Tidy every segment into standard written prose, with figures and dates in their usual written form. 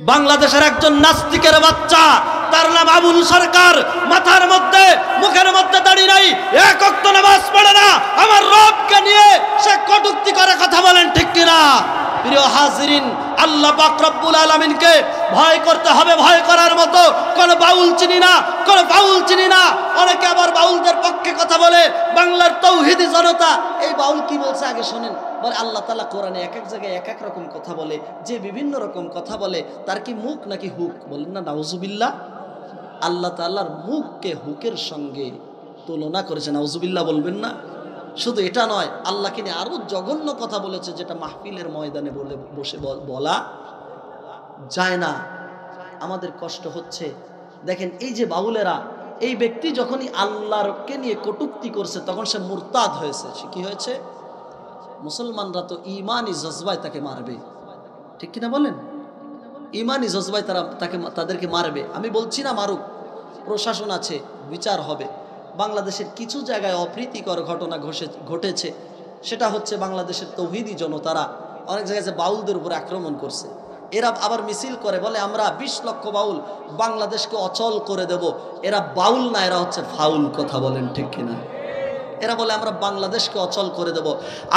বাংলাদেশের একজন নাস্তিকের বাচ্চা, তার নাম আবুল সরকার, মাথার মধ্যে মুখের মধ্যে দাড়ি নাই, এক ওয়াক্ত নামাজ পড়ে না, আমার রবকে নিয়ে সে কটূক্তি করে কথা বলেন, ঠিক কিনা? প্রিয় হাজিরিন, আল্লাহ পাক রব্বুল আলামিনকে ভয় করতে হবে। ভয় করার মতো কোন বাউল চিনি না, কোন বাউল চিনি না। অনেকে আবার বাউলদের পক্ষে কথা বলে, বাংলার তৌহিদি জনতা। এই বাউল কি বলছে আগে শোনেন। বলে আল্লাহ তাআলা কোরআনে এক এক জায়গায় এক এক রকম কথা বলে, যে বিভিন্ন রকম কথা বলে তার কি মুখ নাকি হুক? বলেন না নাউজুবিল্লাহ। আল্লাহ তাআলার মুখকে হুকের সঙ্গে তুলনা করেছে, নাউজুবিল্লাহ বলবেন না? শুধু এটা নয়, আল্লাহকে নিয়ে আরো জঘন্য কথা বলেছে, যেটা মাহফিলের ময়দানে বসে বলা যায় না। আমাদের কষ্ট হচ্ছে। দেখেন এই যে বাউলেরা, এই ব্যক্তি যখনই আল্লাহকে নিয়ে কটূক্তি করছে তখন সে মুরতাদ হয়েছে। সে কি হয়েছে? মুসলমানরা তো ইমানি জজবায় তাকে মারবে, ঠিক কিনা বলেন? ইমানি জজবায় তাদেরকে মারবে। আমি বলছি না মারুক, প্রশাসন আছে, বিচার হবে। বাংলাদেশের কিছু জায়গায় অপ্রীতিকর ঘটনা ঘটেছে। সেটা হচ্ছে বাংলাদেশের তৌহিদি জনতারা অনেক জায়গায় যে বাউলদের উপর আক্রমণ করছে। এরা আবার মিছিল করে, বলে আমরা 20 লক্ষ বাউল বাংলাদেশকে অচল করে দেব। এরা বাউল না, এরা হচ্ছে ফাউল। কথা বলেন, ঠিক কিনা? এরা বলে আমরা বাংলাদেশকে অচল করে দেব।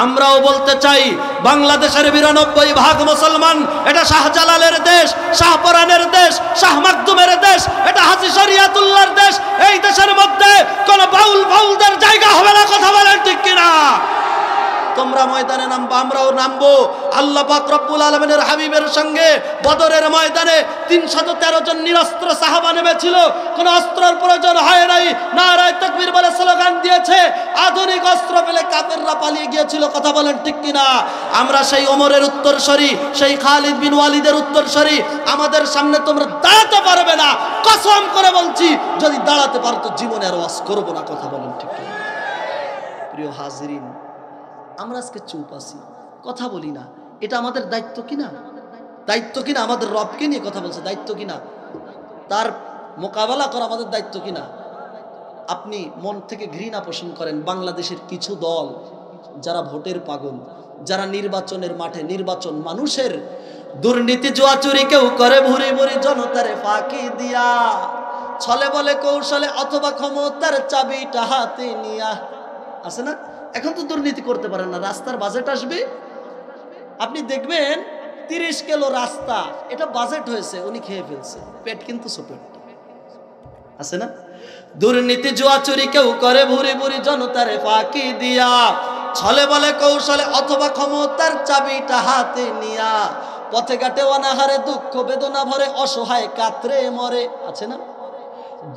আমরাও বলতে চাই, বাংলাদেশের 92% মুসলমান। এটা শাহজালালের দেশ, শাহপরানের দেশ, শাহ মাকদুমের দেশ, এটা হাজী শরিয়াতুল্লাহর দেশ। এই দেশের মধ্যে কোন বাউলদের জায়গা হবে না। কথা বলেন, ঠিক কিনা? তোমরা ময়দানে নামবা, আমরাও নামবো। আল্লাহ পাক রব্বুল আলামিনের হাবিবের সঙ্গে বদরের ময়দানে 313 জন নিরস্ত্র সাহাবা নেমেছিল। কোনো অস্ত্রের প্রয়োজন হয় নাই, নারায়ে তাকবীর বলে স্লোগান দিয়েছে। আধুনিক অস্ত্র পেলে কাফেররা পালিয়ে গিয়েছিল। কথা বলেন, ঠিক কিনা? আমরা সেই ওমরের উত্তরসূরি, সেই খালিদ বিন ওয়ালিদের উত্তরসূরি। আমাদের সামনে তোমরা দাঁড়াতে পারবে না, কসম করে বলছি। যদি দাঁড়াতে পারতো জীবনে আর ওয়াজ করবো না। কথা বলেন, ঠিক কিনা? প্রিয় হাজিরিন, আমরা আজকে চুপ আছি, কথা বলি না। এটা আমাদের দায়িত্ব কিনা? দায়িত্ব কিনা? আমাদের রবকে নিয়ে কথা বলছে, দায়িত্ব কিনা? তার মোকাবেলা করা আমাদের দায়িত্ব কিনা? আপনি মন থেকে ঘৃণা পোষণ করেন বাংলাদেশের কিছু দল, যারা ভোটের পাগল, যারা নির্বাচনের মাঠে নির্বাচন মানুষের দুর্নীতি জুয়া চুরি কেউ করে ভুরি ভুরি জনতারে ফাঁকি দিয়া, ছলে বলে কৌশলে অথবা ক্ষমতার চাবিটা হাতে নিয়া। আছে না? এখন তো দুর্নীতি করতে পারেন না, রাস্তার বাজেট আসবে, আপনি দেখবেন 30 কিলো রাস্তা, এটা বাজেট হয়েছে, উনি খেয়ে ফেলছে, পেট কিন্তু ছোট। আছে না? দুর্নীতি জুয়া চুরি কেউ করে ভুরি ভুরি জনতারে ফাঁকি দিয়া, ছলে বলে কৌশলে অথবা ক্ষমতার চাবিটা হাতে নিয়া, পথে ঘাটে অনাহারে দুঃখ বেদনা ভরে অসহায় কাতরে মরে। আছে না?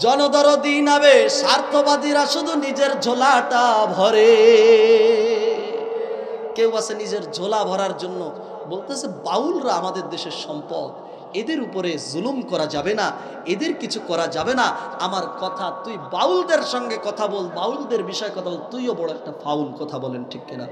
জনদরদি নাবে স্বার্থবাদীরা শুধু নিজের ঝোলাটা ভরে। কেউ আছে নিজের ঝোলা ভরার জন্য বলতেছে বাউলরা আমাদের দেশের সম্পদ, এদের উপরে জুলুম করা যাবে না, এদের কিছু করা যাবে না। আমার কথা, তুই বাউলদের সঙ্গে কথা বল, বাউলদের বিষয়ে কথা বল, তুইও বড় একটা ফাউল। কথা বলেন, ঠিক কিনা?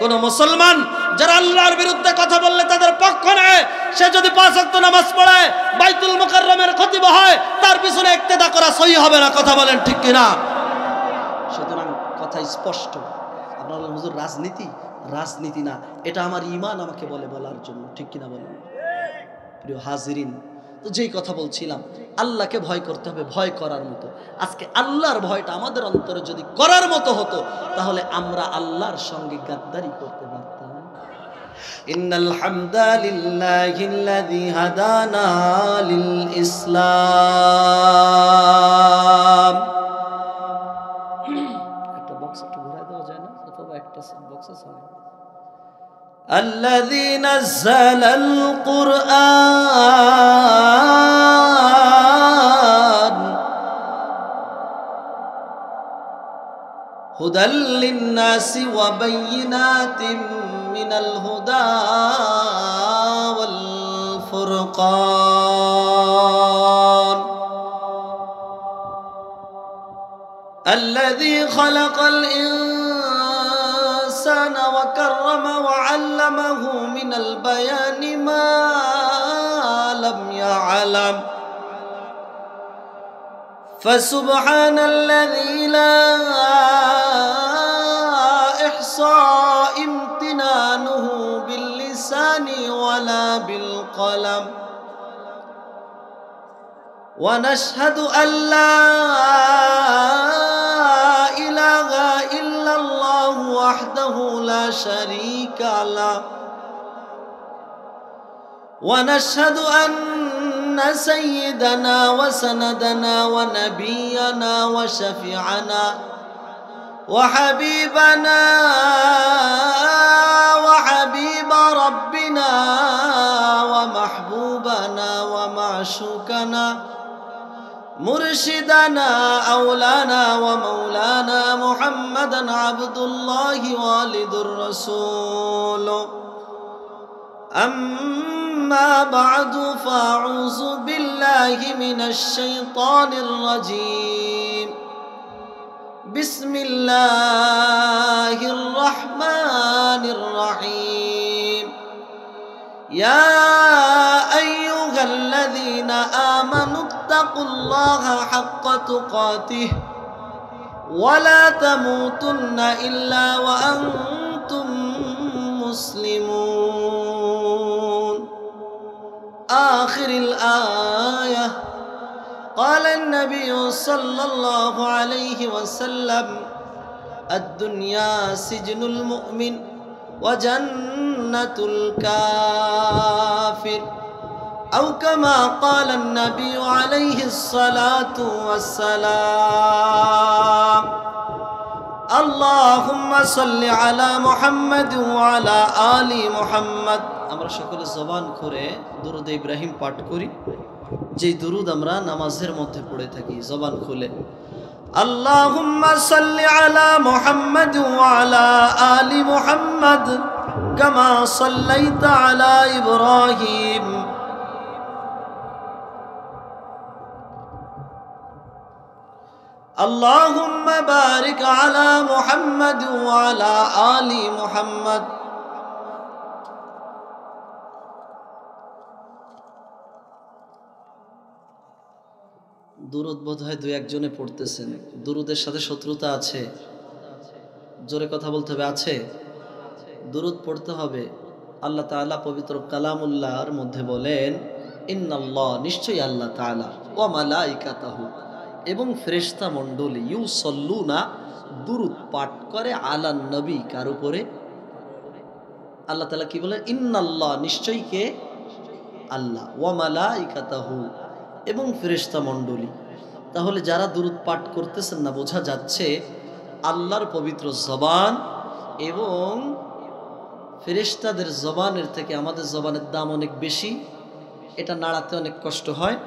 কোন মুসলমান যারা আল্লাহর বিরুদ্ধে কথা বললে তাদের পক্ষ নেয়, সে যদি 5 ওয়াক্ত নামাজ পড়ে, বাইতুল মুকাররমের খতিব হয়, তার পিছনে ইক্তেদা করা সহি হবে না। কথা বলেন, ঠিক কিনা? সুতরাং কথা স্পষ্ট। আপনারা বলেন হুজুর রাজনীতি, রাজনীতি না, এটা আমার ঈমান আমাকে বলে বলার জন্য, ঠিক কিনা বলেন? প্রিয় হাজিরিন, তো যেই কথা বলছিলাম, আল্লাহকে ভয় করতে হবে, ভয় করার মতো। আজকে আল্লাহর ভয়টা আমাদের অন্তরে যদি করার মতো হতো, তাহলে আমরা আল্লাহর সঙ্গে গাদ্দারি করতে পারতাম। ইন্নাল হামদালিল্লাহিল্লাযী হাদানা লিল ইসলাম। একটা বক্স একটু ঘুরায় দেওয়া যায় না? অথবা একটা বক্সে চলে। الذي نزل القرآن هدى للناس وبينات من الهدى والفرقان الذي خلق الإنسان وكرم وعلمه من البيان ما لم يعلم فسبحان الذي لا إحصى امتنانه باللسان ولا بالقلم ونشهد أن لا إله إلا الله وحده لا شريك له ونشهد أن سيدنا وسندنا ونبينا وشفيعنا وحبيبنا وحبيب ربنا ومحبوبنا ومعشوقنا مرشدنا أولانا ومولانا محمدا عبد الله والد الرسول أما بعد فأعوذ بالله من الشيطان الرجيم بسم الله الرحمن الرحيم يا أيها الذين آمنوا اتقوا الله حق تقاته ولا تموتن إلا وأنتم مسلمون آخر الآية قال النبي صلى الله عليه وسلم الدنيا سجن المؤمن وجنة الكافر أو كما قال النبي عليه الصلاة والسلام اللهم صل على محمد وعلى آل محمد আমরা সকলে জবান করে দুরূদ ইব্রাহিম পাঠ করি যে দুরূদ আমরা নামাজের মধ্যে পড়ে থাকি জবান খুলে اللهم صل على محمد وعلى آل محمد كما صليت على إبراهيم اللهم بارك على محمد وعلى آل محمد দুরূদ বোধহয় দুই একজনে পড়তেছেন দুরূদের সাথে শত্রুতা আছে জোরে কথা বলতে হবে আছে দুরূদ পড়তে হবে আল্লাহ তাআলা পবিত্র কালামুল্লাহর মধ্যে বলেন ইন্নাল্লাহ নিশ্চয়ই আল্লাহ তাআলা ওয়া মালাইকাতাহু এবং ফেরেশতা মণ্ডলী ইউসাল্লুনা দুরূদ পাঠ করে আলান নবী কার উপরে আল্লাহ তাআলা কি বলেন ইন্নাল্লাহ নিশ্চয়ই কে আল্লাহ ওয়া মালাইকাতাহু এবং ফেরেশতা মণ্ডলী তাহলে যারা দুরূদ পাঠ করতেছেন না বোঝা যাচ্ছে আল্লাহর পবিত্র জবান এবং ফেরেশতাদের জবানের থেকে আমাদের জবানের দাম অনেক বেশি এটা নাড়াতে অনেক কষ্ট হয়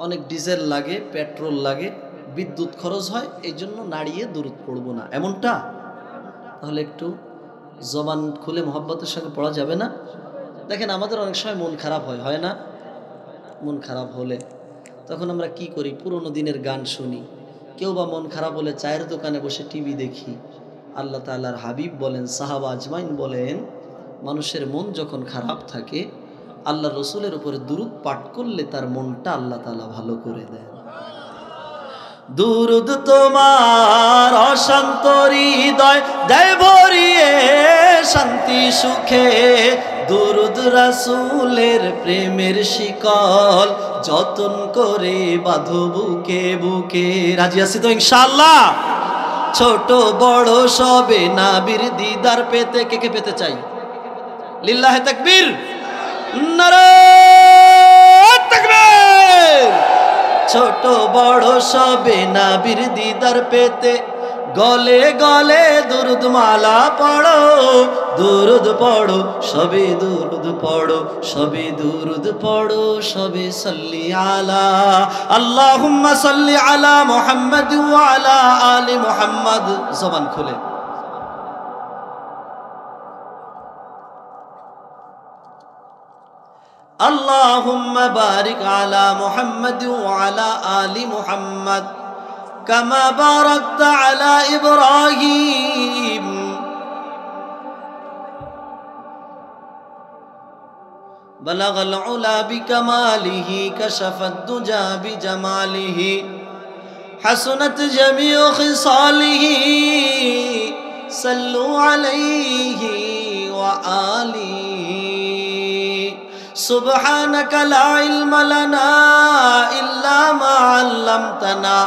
অনেক ডিজেল লাগে পেট্রোল লাগে বিদ্যুৎ খরচ হয় এই জন্য নাড়িয়ে দুরূদ পড়বো না এমনটা তাহলে একটু জবান খুলে মহব্বতের সঙ্গে পড়া যাবে না দেখেন আমাদের অনেক সময় মন খারাপ হয় না মন খারাপ হলে তখন আমরা কি করি পুরনো দিনের গান শুনি কেউ বা মন খারাপ হলে চায়ের দোকানে বসে টিভি দেখি আল্লাহ তাআলার হাবিব বলেন সাহাবা আজমাইন বলেন মানুষের মন যখন খারাপ থাকে আল্লাহ রসুলের উপরে দুরূদ পাঠ করলে তার মনটা আল্লাহ তাআলা ভালো করে দেন দুরূদ তোমার অশান্ত হৃদয় দেয় ভরিয়ে শান্তি সুখে দুরূদ রাসূলের প্রেমের শিকল যতন করে বাঁধো বুকে বুকে রাজি আছি তো ইনশাআল্লাহ ছোট বড় সবে নবীর দিদার পেতে কে কে পেতে চাই লিল্লাহি তাকবীর নারায়ে তাকবীর ছোট বড় সবে নবীর দিদার পেতে গলে গলে দুরূদ মালা পড়ো দুরূদ পড়ো সবে দুরূদ পড়ো সবে দুরূদ পড়ো সবে সাল্লি আলা আল্লাহুম্মা সাল্লি আলা মুহাম্মাদ ওয়া আলা আলি মুহাম্মাদ জবান খুলে اللهم بارك على محمد وعلى آل محمد كما باركت على إبراهيم بلغ العلا بكماله كشف الدجى بجماله حسنت جميع خصاله صلوا عليه وآله سبحانك لا علم لنا ইল্লা মা আল্লামতানা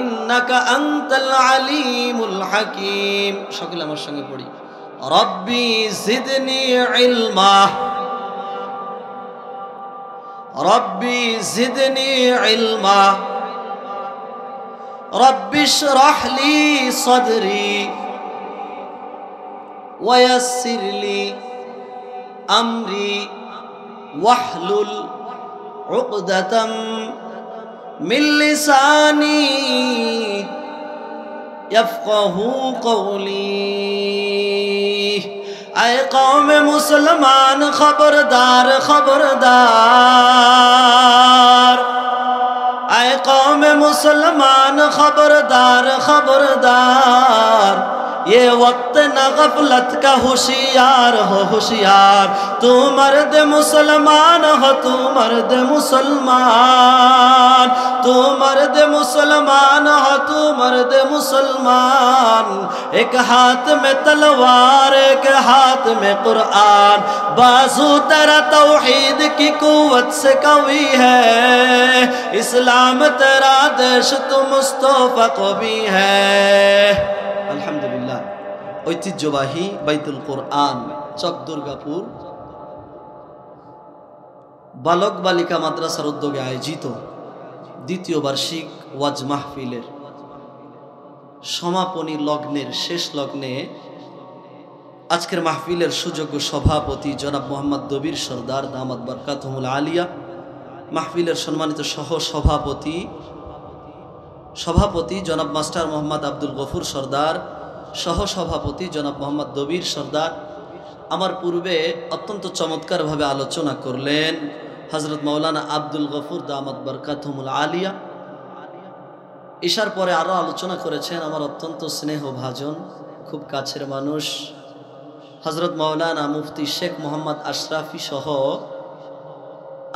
ইন্নাকা আনতাল আলিমুল হাকীম। সকলে আমার সঙ্গে পড়ি, রব্বি জিদনি ইলমা, রব্বি জিদনি ইলমা, রব্বি ইশরাহ লি সাদরি ওয়ায়াসসির লি আমরি ওয়াহলুল উকদাতাম মিন লিসানি ইয়াফকাহু কওলি। আয় কওমে মুসলমান খবরদার খবরদার, আয় কওমে মুসলমান খবরদার खबरदार, ये वक्त न गफलत का होशियार हो होशियार। तू मर्द मुसलमान हो, तू मर्द मुसलमान, तू मर्द मुसलमान हो, तू मर्द मुसलमान। एक हाथ में तलवार, एक हाथ में कुरान, बाजू तेरा तौहीद की कुव्वत से कवी है। इस्लाम तेरा देश, तू मुस्तफा को भी है। আলহামদুলিল্লাহ। ঐতিহ্যবাহী বাইতুল কোরআন চক দুর্গাপুর বালক বালিকা মাদ্রাসার উদ্যোগে আয়োজিত দ্বিতীয় বার্ষিক ওয়াজ মাহফিলের সমাপনী লগ্নের শেষ লগ্নে আজকের মাহফিলের সুযোগ্য সভাপতি জনাব মোহাম্মদ দবির সরদার দামাত বরকাতুহুল আলিয়া, মাহফিলের সম্মানিত সহ সভাপতি জনাব মাস্টার মোহাম্মদ আব্দুল গফুর সরদার, সহ সভাপতি জনাব মোহাম্মদ দবির সরদার, আমার পূর্বে অত্যন্ত চমৎকারভাবে আলোচনা করলেন হযরত মাওলানা আব্দুল গফুর দামাত বরকাতুহুল আলিয়া। ঈশার পরে আরও আলোচনা করেছেন আমার অত্যন্ত স্নেহভাজন খুব কাছের মানুষ হযরত মাওলানা মুফতি শেখ মোহাম্মদ আশরাফি সহ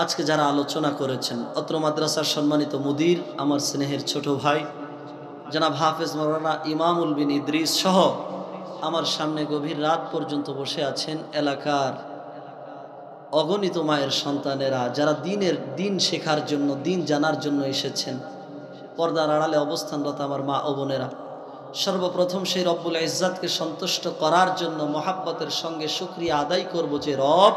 আজকে যারা আলোচনা করেছেন, অত্র মাদ্রাসার সম্মানিত মুদির আমার স্নেহের ছোট ভাই জনাব হাফেজ মাওলানা ইমামুল বিন ইদ্রিস সহ আমার সামনে গভীর রাত পর্যন্ত বসে আছেন এলাকার অগণিত মায়ের সন্তানেরা, যারা দিন শেখার জন্য, দিন জানার জন্য এসেছেন। পর্দার আড়ালে অবস্থানরত আমার মা ও বোনেরা, সর্বপ্রথম সেই রব্বুল ইজ্জাতকে সন্তুষ্ট করার জন্য মহাব্বতের সঙ্গে শুকরিয়া আদায় করব যে রব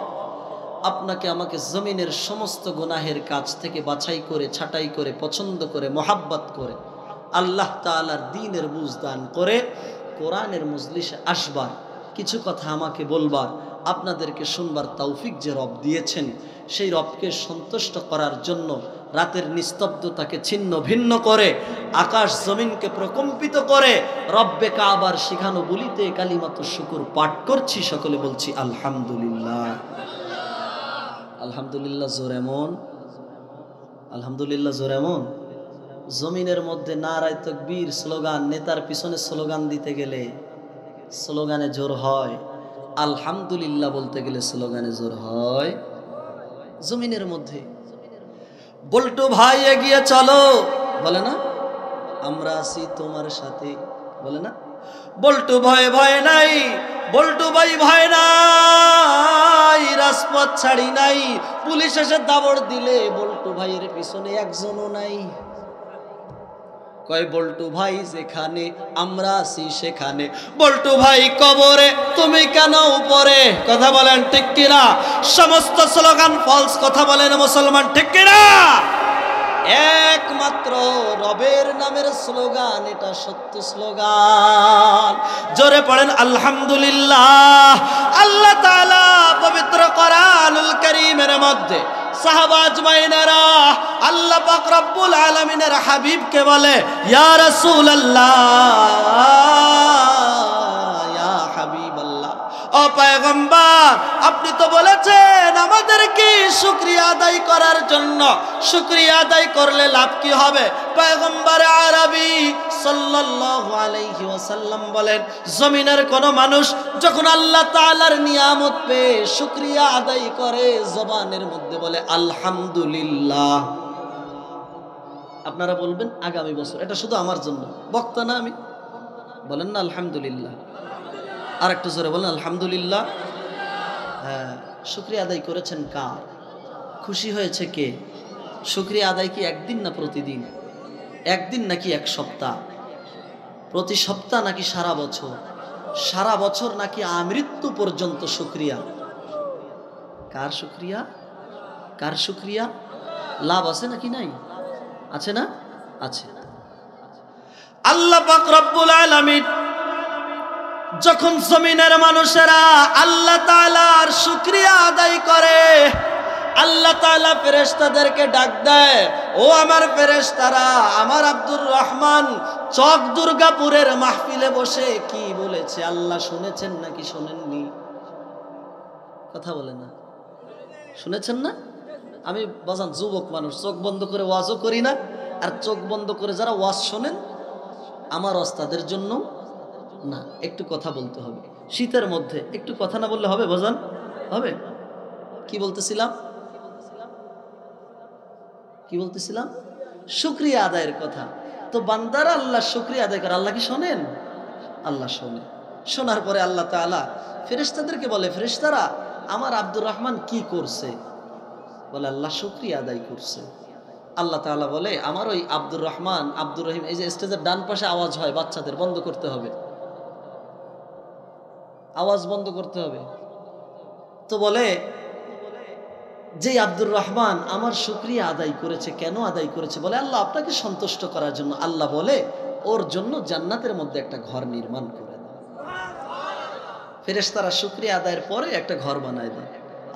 আপনাকে আমাকে জমিনের সমস্ত গুনাহের কাজ থেকে বাছাই করে, ছাঁটাই করে, পছন্দ করে, মহাব্বত করে আল্লাহ তাআলার দ্বীনের বুঝ দান করে কোরআনের মজলিসে আসবার, কিছু কথা আমাকে বলবার, আপনাদেরকে শুনবার তৌফিক যে রব দিয়েছেন, সেই রবকে সন্তুষ্ট করার জন্য রাতের নিস্তব্ধতাকে ছিন্ন ভিন্ন করে, আকাশ জমিনকে প্রকম্পিত করে রব্বে কাবার শিখানো বলিতে কালিমাতু শুকুর পাঠ করছি। সকলে বলছি আলহামদুলিল্লাহ। আলহামদুলিল্লাহ জোরেমন, আলহামদুলিল্লাহ জোরেমন। জমিনের মধ্যে নারায়ে তাকবীর স্লোগান, নেতার পিছনে স্লোগান দিতে গেলে স্লোগানে জোর হয়, আলহামদুলিল্লাহ বলতে গেলে স্লোগানে জোর হয়। জমিনের মধ্যে বল্টু ভাই এগিয়ে চলো বলে না, আমরা আছি তোমার সাথে বলে না, বল্টু ভয় ভয় নাই, বল্টু ভাই ভয় নাই, রাজপথ ছাড়ি নাই, পুলিশ এসে দাবড় দিলে বল্টু ভাইয়ের পিছনে একজনও নাই। কয় বল্টু ভাই যেখানে আমরা আছি সেখানে, বল্টু ভাই কবরে তুমি কেন উপরে? কথা বলেন ঠিক কিনা? সমস্ত স্লোগান ফলস, কথা বলেন মুসলমান ঠিক কিনা? একমাত্র রবের নামের স্লোগান এটা সত্য স্লোগান। জোরে পড়েন আলহামদুলিল্লাহ। আল্লাহ তাআলা পবিত্র কোরআনুল কারীমের মধ্যে সাহাবা আজমাইনেরা আল্লাহ পাক রব্বুল আলামিনের হাবিবকে বলে ইয়া রাসূলুল্লাহ, ইয়া হাবিবাল্লাহ, ও পয়গম্বর আপনি তো বলেছেন আমাদেরকে শুকরিয়া আদায় করার জন্য, শুকরিয়া আদায় করলে লাভ কি হবে? পয়গম্বর আরবি সাল্লাল্লাহু আলাইহি ওয়াসাল্লাম বলেন জমিনের কোন মানুষ যখন আল্লাহ তাআলার নিয়ামত পেয়ে শুকরিয়া আদায় করে জবানের মধ্যে বলে আলহামদুলিল্লাহ, আপনারা বলবেন আগামী বছর, এটা শুধু আমার জন্য, বক্তা না আমি, বলেন না আলহামদুলিল্লাহ। আর একটু জোরে বলেন আলহামদুলিল্লাহ। হ্যাঁ, শুকরিয়া আদায় করেছেন কার? খুশি হয়েছে কে? শুকরিয়া আদায় কি একদিন না প্রতিদিন? একদিন নাকি এক সপ্তাহ? প্রতি সপ্তাহ নাকি সারা বছর? সারা বছর নাকি আমৃত্যু পর্যন্ত শুকরিয়া? কার শুকরিয়া? কার শুকরিয়া? লাভ আছে নাকি নাই? আছে না? আছে। আল্লাহ পাক রব্বুল আলামিন যখন জমিনের মানুষেরা আল্লাহ তাআলার শুকরিয়া আদায় করে, আল্লাহ তাআলা ফেরেশতাদেরকে ডাক দেয়, ও আমার ফেরেশতারা, আমার আব্দুর রহমান চক দুর্গাপুরের মাহফিলে বসে কি বলেছে আল্লাহ শুনেছেন নাকি শোনেননি? কথা বলে না, শুনেছেন না? আমি বাজান যুবক মানুষ, চোখ বন্ধ করে ওয়াজও করি না, আর চোখ বন্ধ করে যারা ওয়াজ শোনেন আমার ওস্তাদের জন্য না, একটু কথা বলতে হবে। শীতের মধ্যে একটু কথা না বললে হবে বাজান? হবে? কি বলতেছিলাম? কি বলতেছিলাম? শুকরিয়া আদায়ের কথা। তো বান্দারা আল্লাহ শুকরিয়া আদায় করে, আল্লাহ কি শোনেন? আল্লাহ শোনে। শোনার পরে আল্লাহ তাআলা ফেরেশতাদেরকে বলে, ফেরেশতারা আমার আব্দুর রহমান কি করছে? বলে আল্লাহ শুকরিয়া আদায় করছে। আল্লাহ তাআলা বলে, আমার ওই আব্দুর রহমান, আব্দুর রহিম, এই যে স্টেজের ডান পাশে আওয়াজ হয় বাচ্চাদের, বন্ধ করতে হবে, আওয়াজ বন্ধ করতে হবে। তো বলে যে আব্দুর রহমান আমার শুকরিয়া আদায় করেছে, কেন আদায় করেছে? বলে আল্লাহ আপনাকে সন্তুষ্ট করার জন্য। আল্লাহ বলে ওর জন্য জান্নাতের মধ্যে একটা ঘর নির্মাণ করে দাও। ফেরেশতারা শুকরিয়া আদায়ের পরে একটা ঘর বানায় দেয়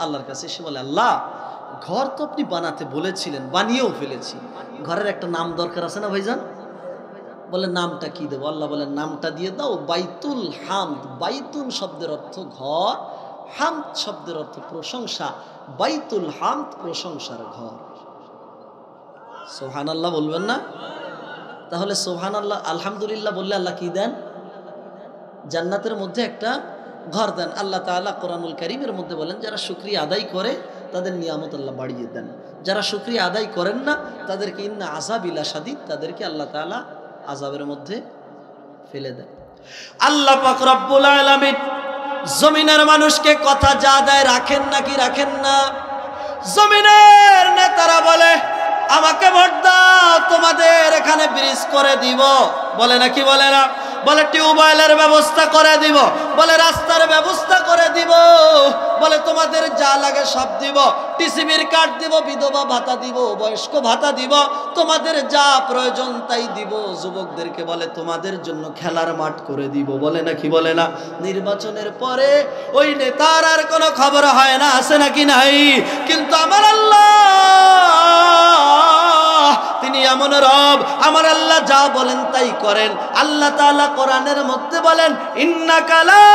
আল্লাহর কাছে। সে বলে আল্লাহ ঘর তো আপনি বানাতে বলেছিলেন, বানিয়েও ফেলেছি, ঘরের একটা নাম দরকার আছে না ভাইজান? বলে নামটা কি দেবো? আল্লাহ বলে নামটা দিয়ে দাও বাইতুল হামদ। বাইতুল শব্দের অর্থ ঘর, হামদ শব্দের অর্থ প্রশংসা। বাইতুল হামদ প্রশংসার ঘর। সুবহানাল্লাহ বলবেন না? তাহলে সুবহানাল্লাহ আলহামদুলিল্লাহ বললে আল্লাহ কি দেন? জান্নাতের মধ্যে একটা ঘর দেন। আল্লাহ তাআলা কোরআনুল কারীমের মধ্যে বলেন যারা শুকরিয়া আদায় করে তাদের নিয়ামত আল্লাহ বাড়িয়ে দেন, যারা শুকরিয়া আদায় করেন না তাদেরকে ইন্না আযাবিলা শাদীদ, তাদেরকে আল্লাহ তাআলা আযাবের মধ্যে ফেলে দেন। আল্লাহ পাক রব্বুল আলামিন জমিনের মানুষকে কথা যা দেয় রাখেন নাকি রাখেন না? জমিনের নেতারা বলে আমাকে ভোট দাও, তোমাদের এখানে ব্রিজ করে দিব, বলে নাকি বলে না? বলে টিউবওয়েলের ব্যবস্থা করে দিব, বলে রাস্তার ব্যবস্থা করে দিব, বলে তোমাদের যা লাগে সব দিব, টিসিবির কার্ড দিব, বিধবা ভাতা দিব, বয়স্ক ভাতা দিব, তোমাদের যা প্রয়োজন তাই দিব। যুবকদেরকে বলে তোমাদের জন্য খেলার মাঠ করে দিব, বলে নাকি বলে না? নির্বাচনের পরে ওই নেতার আর কোনো খবর হয় না, আছে নাকি নাই? কিন্তু আমার আল্লাহ তিনি এমন রব, আমার আল্লাহ যা বলেন তাই করেন। আল্লাহ তাআলা কোরআনের মধ্যে বলেন ইন্নাকা লা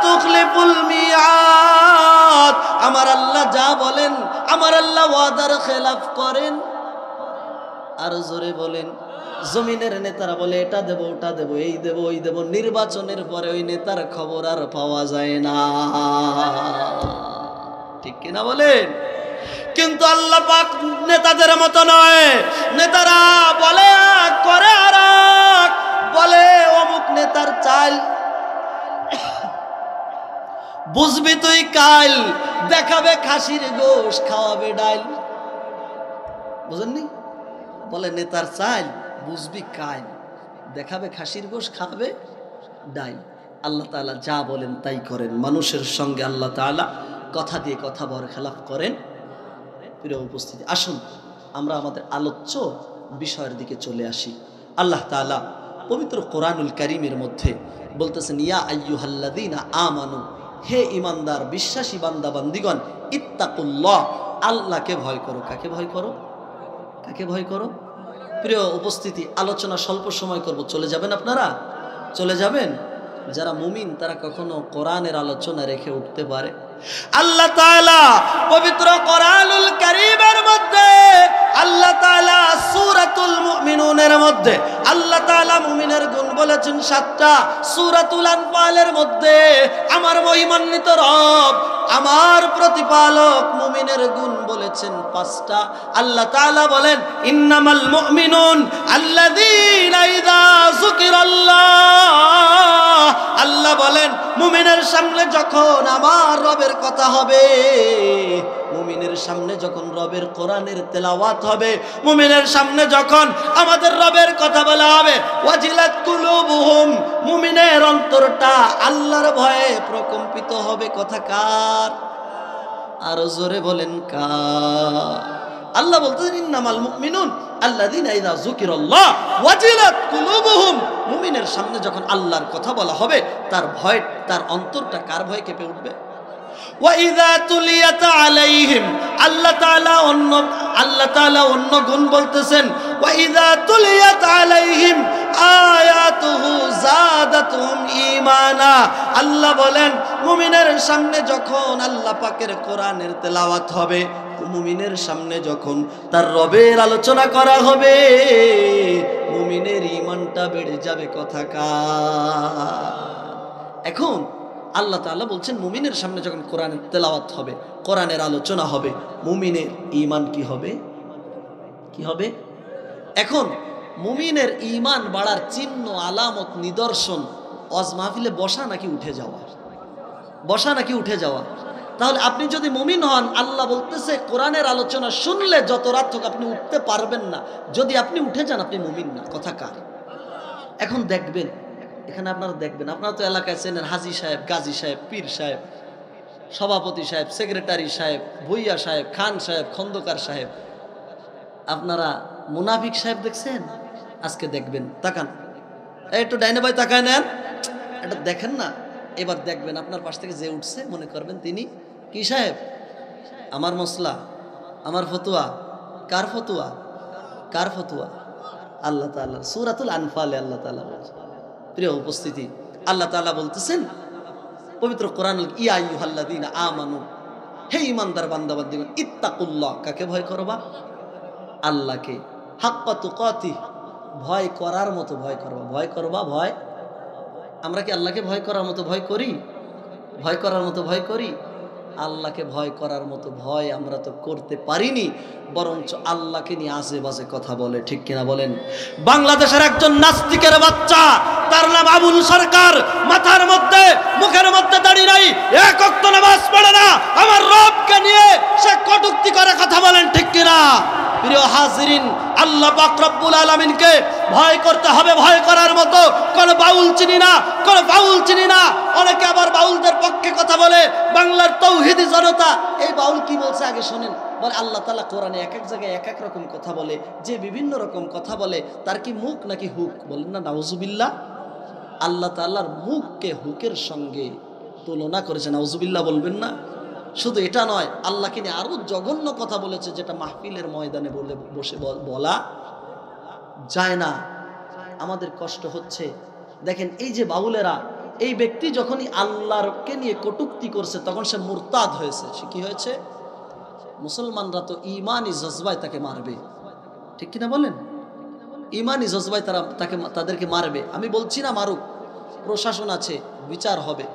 তুখলিফুল মিআদ। আমার আল্লাহ যা বলেন, আমার আল্লাহ ওয়াদার খেলাফ করেন। আর জোরে বলেন। জমিনের নেতারা বলে এটা দেব, ওটা দেব, এই দেব, ওই দেব। নির্বাচনের পরে ওই নেতার খবর আর পাওয়া যায় না, ঠিক কিনা বলেন? কিন্তু আল্লাহ পাক নেতাদের মতো নয়। নেতারা বলে এক, করে আর এক। বলে অমুক নেতার চাল বুঝবি তুই কাল, দেখাবে খাসির গোশ, খাওয়াবে ডাল। বুঝেননি? বলে নেতার চাল বুঝবি কাল, দেখাবে খাসির গোশ, খাওয়াবে ডাল। আল্লাহ তাআলা যা বলেন তাই করেন। মানুষের সঙ্গে আল্লাহ তাআলা কথা দিয়ে কথা বরখেলাফ করেন। প্রিয় উপস্থিতি, আসুন আমরা আমাদের আলোচ্য বিষয়ের দিকে চলে আসি। আল্লাহ তাআলা পবিত্র কোরআনুল কারীমের মধ্যে বলতেছেন ইয়া আইয়ুহাল্লাযীনা আমানু, হে ঈমানদার বিশ্বাসী বান্দা বান্দিগণ, ইত্তাকুল্লাহ, আল্লাহকে ভয় করো। কাকে ভয় করো? কাকে ভয় করো? প্রিয় উপস্থিতি, আলোচনা স্বল্প সময় করব, চলে যাবেন আপনারা? চলে যাবেন? যারা মুমিন তারা কখনো কোরআনের আলোচনা রেখে উঠতে পারে? আল্লাহ তাআলা পবিত্র কোরআনুল কারীমের মধ্যে, আল্লাহ তাআলা সূরাতুল মুমিনুনের মধ্যে আল্লাহ তাআলা মুমিনের গুণ বলেছেন 7টা। সূরাতুল আনফালের মধ্যে আমার মহিমান্বিত রব, আমার প্রতিপালক মুমিনের গুণ বলেছেন 5টা। আল্লাহ তাআলা বলেন ইন্নামাল মুমিনুন আল্লাযীনা ইযা যুকিরাল্লাহ আল্লাহ বলেন মুমিনের সামনে যখন আমার রবের কথা হবে, মুমিনের সামনে যখন রবের কোরআনের তেলাওয়াত হবে, মুমিনের সামনে যখন আমাদের রবের কথা বলা হবে, ওয়াজিলাত কুলুবুহুম, মুমিনের অন্তরটা আল্লাহর ভয়ে প্রকম্পিত হবে। কথা কার? আরো জোরে বলেন কার? আল্লাহ বলতেছেন ইন্নামাল মুমিনুন আল্লাযীনা ইযা যুকিরাল্লাহ ওয়াজিলাত কুলুবুহুম, মুমিনের সামনে যখন আল্লাহর কথা বলা হবে তার ভয়, তার অন্তরটা কার ভয়ে কেঁপে উঠবে? ওয়া ইযা তুলিয়াত আলাইহিম, আল্লাহ তাআলা অন্য গুণ বলতেছেন ওয়া ইযা তুলিয়াত আলাইহিম আয়াতুহু যাদাতুহুম ঈমানা। আল্লাহ বলেন মুমিনের সামনে যখন আল্লাহ পাকের কোরআনের তেলাওয়াত হবে, মুমিনের সামনে যখন তার রবের আলোচনা করা হবে, মুমিনের ঈমানটা বেড়ে যাবে। কথা কার? এখন আল্লাহ তাআলা বলছেন মুমিনের সামনে যখন কোরআনের তেলাওয়াত হবে, কোরআনের আলোচনা হবে, মুমিনের ঈমান কি হবে? কি হবে? এখন মুমিনের ঈমান বাড়ার চিহ্ন, আলামত, নিদর্শন ওয়াজ মাহফিলে বসা নাকি উঠে যাওয়া? বসা নাকি উঠে যাওয়া? তাহলে আপনি যদি মুমিন হন, আল্লাহ বলতেছে কোরআনের আলোচনা শুনলে যত রাত হোক আপনি উঠতে পারবেন না। যদি আপনি উঠে যান আপনি মুমিন না। কথা কার? এখন দেখবেন এখানে আপনারা দেখবেন, আপনারা তো এলাকায় চেনেন হাজী সাহেব, গাজী সাহেব, পীর সাহেব, সভাপতি সাহেব, সেক্রেটারি সাহেব, ভুইয়া সাহেব, খান সাহেব, খন্দকার সাহেব। আপনারা মুনাফিক সাহেব দেখছেন? আজকে দেখবেন, তাকান, একটু ডাইনে ভাই তাকায় নেন, এটা দেখেন না। এবার দেখবেন আপনার পাশ থেকে যে উঠছে মনে করবেন তিনি কি সাহেব? আমার মসলা, আমার ফতুয়া। কার ফতুয়া? কার ফতুয়া? আল্লাহ তাআলা সূরাতুল আনফালে আল্লাহ তাআলা বলছেন। প্রিয় উপস্থিতি, আল্লাহ তাআলা বলতেছেন পবিত্র কোরআনুল, ইয়া আইয়ুহাল্লাযীনা আমানু, হে ঈমানদার বান্দাবান্দিগণ, ইত্তাকুল্লাহ, কাকে ভয় করবা? আল্লাহকে, হাক্কা তুকাতিহ, ভয় করার মতো ভয় করবা। ভয় করবা, ভয়। আমরা কি আল্লাহকে ভয় করার মতো ভয় করি? ভয় করার মতো ভয় করি? আল্লাহকে ভয় করার মতো ভয় আমরা তো করতে পারিনি, বরঞ্চ আল্লাহকে নিয়ে আজে বাজে কথা বলে। ঠিক কিনা বলেন? বাংলাদেশের একজন নাস্তিকের বাচ্চা, তার নাম আবুল সরকার, মাথার মধ্যে মুখের মধ্যে দাড়ি নাই, এক ওয়াক্ত নামাজ পড়ে না, আমার রবকে নিয়ে সে কটূক্তি করে কথা বলেন। ঠিক কিনা? প্রিয় হাজিরিন, আল্লাহ পাক রব্বুল আলামিনকে ভয় করতে হবে। ভয় করার মতো কোন বাউল চিনি না, কোন বাউল চিনি না। অনেকে আবার বাউলদের পক্ষে কথা বলে, বাংলার তৌহিদি জনতা। এই বাউল কি বলছে আগে শোনেন। বলে আল্লাহ তাআলা কোরআনে এক এক জায়গায় এক এক রকম কথা বলে, যে বিভিন্ন রকম কথা বলে তার কি মুখ নাকি হুক? বলেন না নাউজুবিল্লাহ। আল্লাহ তাআলার মুখকে হুকের সঙ্গে তুলনা করেছে, নাউজুবিল্লাহ বলবেন না? শুধু এটা নয়, আল্লাহকে নিয়ে আরো জঘন্য কথা বলেছে, যেটা মাহফিলের ময়দানে বসে বলা যায় না। আমাদের কষ্ট হচ্ছে। দেখেন এই যে বাউলেরা, এই ব্যক্তি যখনই আল্লাহকে নিয়ে কটূক্তি করছে তখন সে মুরতাদ হয়েছে। সে কি হয়েছে? মুসলমানরা তো ঈমানি জজবায় তাকে মারবে। ঠিক কিনা বলেন? ঈমানি জজবায় তাদেরকে মারবে। আমি বলছি না মারুক, প্রশাসন আছে, বিচার হবে।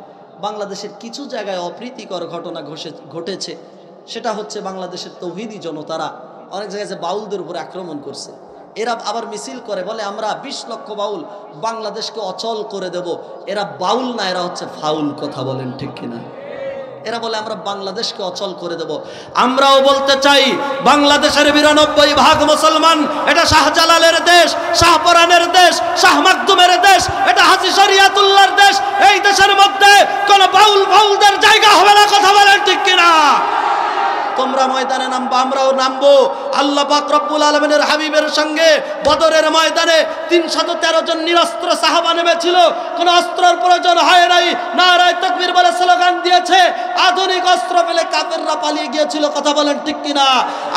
বাংলাদেশের কিছু জায়গায় অপ্রীতিকর ঘটনা ঘটেছে, সেটা হচ্ছে বাংলাদেশের তৌহিদি জনতারা অনেক জায়গায় যে বাউলদের উপর আক্রমণ করছে। এরা আবার মিছিল করে, বলে আমরা 20 লক্ষ বাউল বাংলাদেশকে অচল করে দেব। এরা বাউল না, এরা হচ্ছে ফাউল। কথা বলেন ঠিক কিনা? এরা বলে আমরা বাংলাদেশকে অচল করে দেব। আমরাও বলতে চাই, বাংলাদেশের 92% মুসলমান। এটা শাহজালালের দেশ, শাহপরানের দেশ, শাহ মাকদুমের দেশ, এটা হাজী শরিয়াতুল্লাহর দেশ। এই দেশের মধ্যে কোন বাউলদের জায়গা হবে না। কথা বলেন ঠিক কিনা? তোমরা ময়দানে নামবা, আমরাও নামবো। আল্লাহ পাক রব্বুল আলামিনের হাবিবের সঙ্গে বদরের ময়দানে 313 জন নিরস্ত্র সাহাবা নেমেছিল। কোনো অস্ত্রের প্রয়োজন হয় নাই, নারায়ে তাকবীর বলে স্লোগান দিয়েছে। আধুনিক অস্ত্র পেলে কাফেররা পালিয়ে গিয়েছিল। কথা বলেন ঠিক কিনা?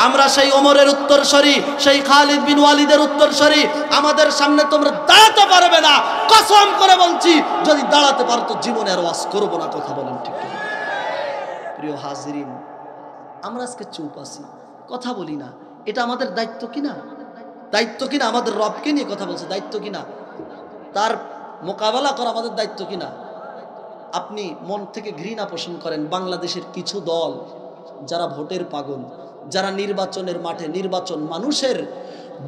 আমরা সেই ওমরের উত্তরসূরি, সেই খালিদ বিন ওয়ালিদের উত্তরসূরি। আমাদের সামনে তোমরা দাঁড়াতে পারবে না, কসম করে বলছি। যদি দাঁড়াতে পারতো জীবনে আর ওয়াজ করবো না। কথা বলেন ঠিক কিনা? প্রিয় হাজিরিন, আমরা আজকে চুপ আছি, কথা বলি না। এটা আমাদের দায়িত্ব কিনা? দায়িত্ব কিনা? আমাদের রবকে নিয়ে কথা বলছে, দায়িত্ব কিনা? তার মোকাবেলা করা আমাদের দায়িত্ব কিনা? আপনি মন থেকে ঘৃণা পোষণ করেন বাংলাদেশের কিছু দল, যারা ভোটের পাগল, যারা নির্বাচনের মাঠে, নির্বাচন মানুষের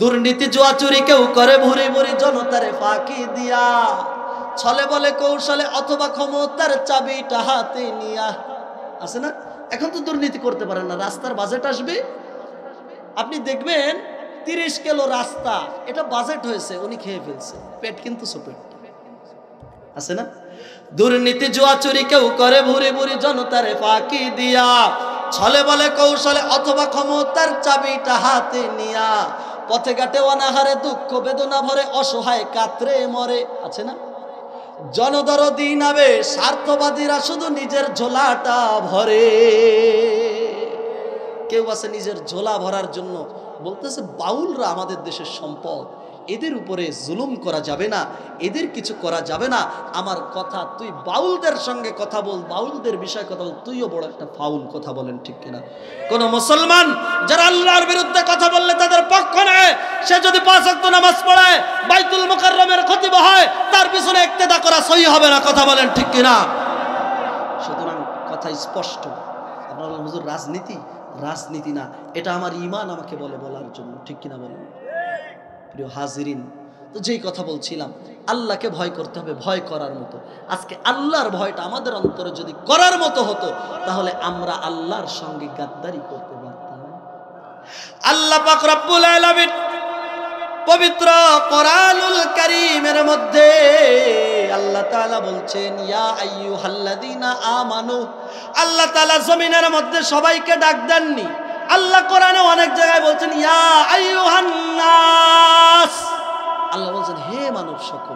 দুর্নীতি জুয়া চুরি কেউ করে ভুরি ভুরি জনতারে ফাঁকি দিয়া। ছলে বলে কৌশলে অথবা ক্ষমতার চাবিটা হাতে নিয়া। আছে না? এখন তো দুর্নীতি করতে পারেন না, রাস্তার বাজেট আসবে, আপনি দেখবেন 30 কিলো রাস্তা, এটা বাজেট হয়েছে, উনি খেয়ে ফেলছে, পেট কিন্তু সুপেট। আছে না? দুর্নীতি জুয়া চুরি কেউ করে ভুরি ভুরি জনতারে ফাঁকি দিয়া, ছলে বলে কৌশলে অথবা ক্ষমতার চাবিটা হাতে নিয়া, পথে ঘাটে অনাহারে দুঃখ বেদনা ভরে অসহায় কাতরে মরে। আছে না? জনদরদি নাবে স্বার্থবাদীরা শুধু নিজের ঝোলাটা ভরে। কেউ আছে নিজের ঝোলা ভরার জন্য বলতেছে বাউলরা আমাদের দেশের সম্পদ, এদের উপরে জুলুম করা যাবে না, এদের কিছু করা যাবে না। আমার কথা, তুই বাউলদের সঙ্গে কথা বল, বাউলদের বিষয়ে কথা বল, তুইও বড় একটা ফাউল কথা বলেন, ঠিক কিনা? কোন মুসলমান যারা আল্লাহর বিরুদ্ধে কথা বললে তাদের পক্ষ নেয়, সে যদি 5 ওয়াক্ত নামাজ পড়ে, বাইতুল মুকাররমের খতিব হয়, তার পিছনে ইক্তেদা করা সহি হবে না, কথা বলেন, ঠিক কিনা? সুতরাং কথা স্পষ্ট। আপনারা বলেন হুজুর রাজনীতি, রাজনীতি না, এটা আমার ঈমান আমাকে বলে বলার জন্য, ঠিক কিনা বলেন? প্রিয় হাজিরিন, তো যেই কথা বলছিলাম, আল্লাহকে ভয় করতে হবে, ভয় করার মতো। আজকে আল্লাহর ভয়টা আমাদের অন্তরে যদি করার মতো হতো, তাহলে আমরা আল্লাহর সঙ্গে গাদ্দারি করতে পারতাম। আল্লাহ পাক রব্বুল আলামিন পবিত্র কোরআনুল কারীমের মধ্যে আল্লাহ তাআলা বলছেন, ইয়া আইয়ুহাল্লাযীনা আমানু। আল্লাহ তাআলা জমিনের মধ্যে সবাইকে ডাক দেননি, আল্লাহ কোরআনে অনেক জায়গায় বলছেন ইয়া আইয়ুহান নাস। আল্লাহ বলছেন হে মানব সকল।